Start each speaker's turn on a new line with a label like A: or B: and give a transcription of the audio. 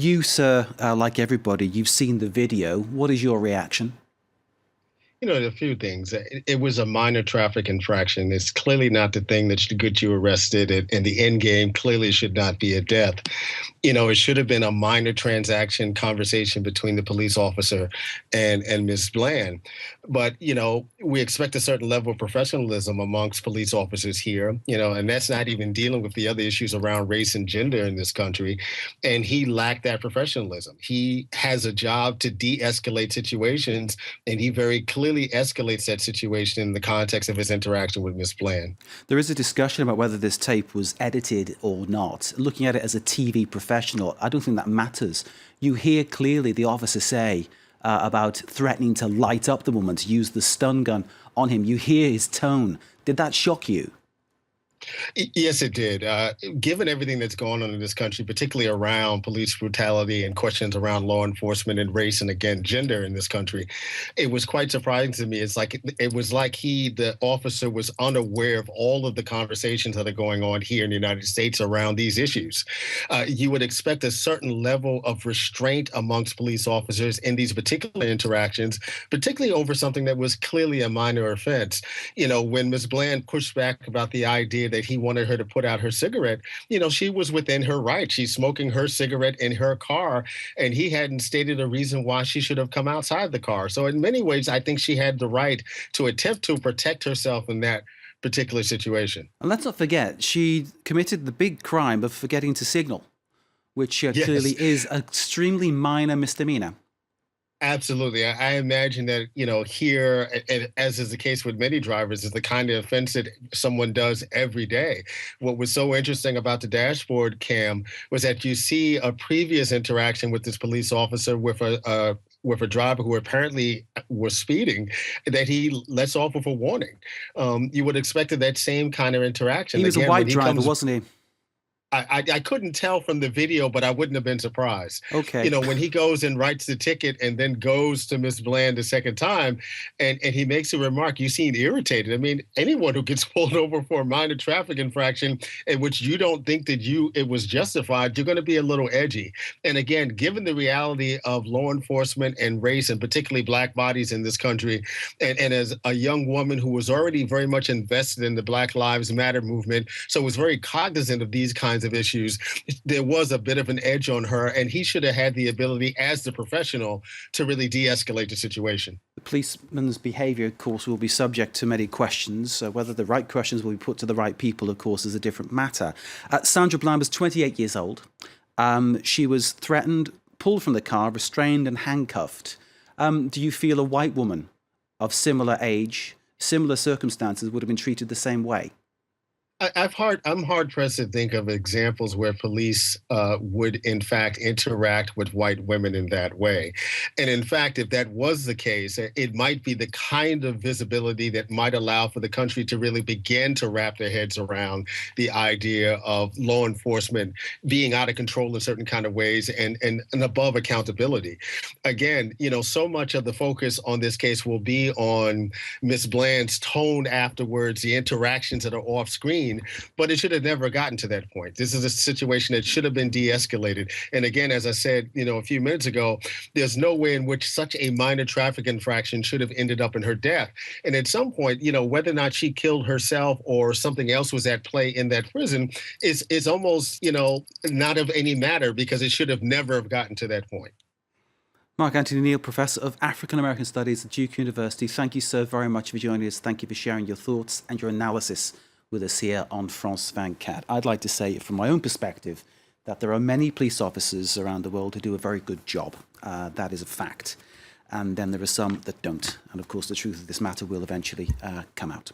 A: You, sir, like everybody, you've seen the video. What is your reaction?
B: A few things. It was a minor traffic infraction. It's clearly not the thing that should get you arrested, and the end game clearly should not be a death. It should have been a minor transaction conversation between the police officer and Ms. Bland. But, we expect a certain level of professionalism amongst police officers here, and that's not even dealing with the other issues around race and gender in this country. And he lacked that professionalism. He has a job to de-escalate situations, and he very clearly escalates that situation in the context of his interaction with Ms. Bland.
A: There is a discussion about whether this tape was edited or not. Looking at it as a TV professional, I don't think that matters. You hear clearly the officer say about threatening to light up the woman, to use the stun gun on him. You hear his tone. Did that shock you?
B: Yes, it did. Given everything that's going on in this country, particularly around police brutality and questions around law enforcement and race and, again, gender in this country, it was quite surprising to me. It was like the officer was unaware of all of the conversations that are going on here in the United States around these issues. You would expect a certain level of restraint amongst police officers in these particular interactions, particularly over something that was clearly a minor offense. When Ms. Bland pushed back about the idea that he wanted her to put out her cigarette, she was within her right. She's smoking her cigarette in her car, and he hadn't stated a reason why she should have come outside the car. So in many ways, I think she had the right to attempt to protect herself in that particular situation.
A: And let's not forget, she committed the big crime of forgetting to signal, which
B: Yes.
A: clearly is an extremely minor misdemeanor.
B: Absolutely. I imagine that, here, as is the case with many drivers, is the kind of offense that someone does every day. What was so interesting about the dashboard cam was that you see a previous interaction with this police officer with a driver who apparently was speeding, that he lets off with a warning. You would expect that same kind of interaction.
A: He was
B: Again,
A: a white
B: when he
A: driver,
B: comes
A: wasn't he?
B: I couldn't tell from the video, but I wouldn't have been surprised.
A: Okay.
B: When he goes and writes the ticket and then goes to Miss Bland a second time and he makes a remark, you seem irritated. I mean, anyone who gets pulled over for a minor traffic infraction in which you don't think that it was justified, you're going to be a little edgy. And again, given the reality of law enforcement and race, and particularly Black bodies in this country, and as a young woman who was already very much invested in the Black Lives Matter movement, so was very cognizant of these kinds of issues, there was a bit of an edge on her, and he should have had the ability as the professional to really de-escalate the situation.
A: The policeman's behaviour, of course, will be subject to many questions. Whether the right questions will be put to the right people, of course, is a different matter. Sandra Bland was 28 years old. She was threatened, pulled from the car, restrained and handcuffed. Do you feel a white woman of similar age, similar circumstances would have been treated the same way?
B: I'm hard pressed to think of examples where police would, in fact, interact with white women in that way. And in fact, if that was the case, it might be the kind of visibility that might allow for the country to really begin to wrap their heads around the idea of law enforcement being out of control in certain kind of ways and above accountability. Again, so much of the focus on this case will be on Miss Bland's tone afterwards, the interactions that are off screen. But it should have never gotten to that point. This is a situation that should have been de-escalated. And again, as I said, a few minutes ago, there's no way in which such a minor traffic infraction should have ended up in her death. And at some point, whether or not she killed herself or something else was at play in that prison is almost, not of any matter, because it should have never have gotten to that point.
A: Mark Anthony Neal, Professor of African-American Studies at Duke University. Thank you so very much for joining us. Thank you for sharing your thoughts and your analysis with us here on France 24. I'd like to say, from my own perspective, that there are many police officers around the world who do a very good job. That is a fact. And then there are some that don't. And of course, the truth of this matter will eventually come out.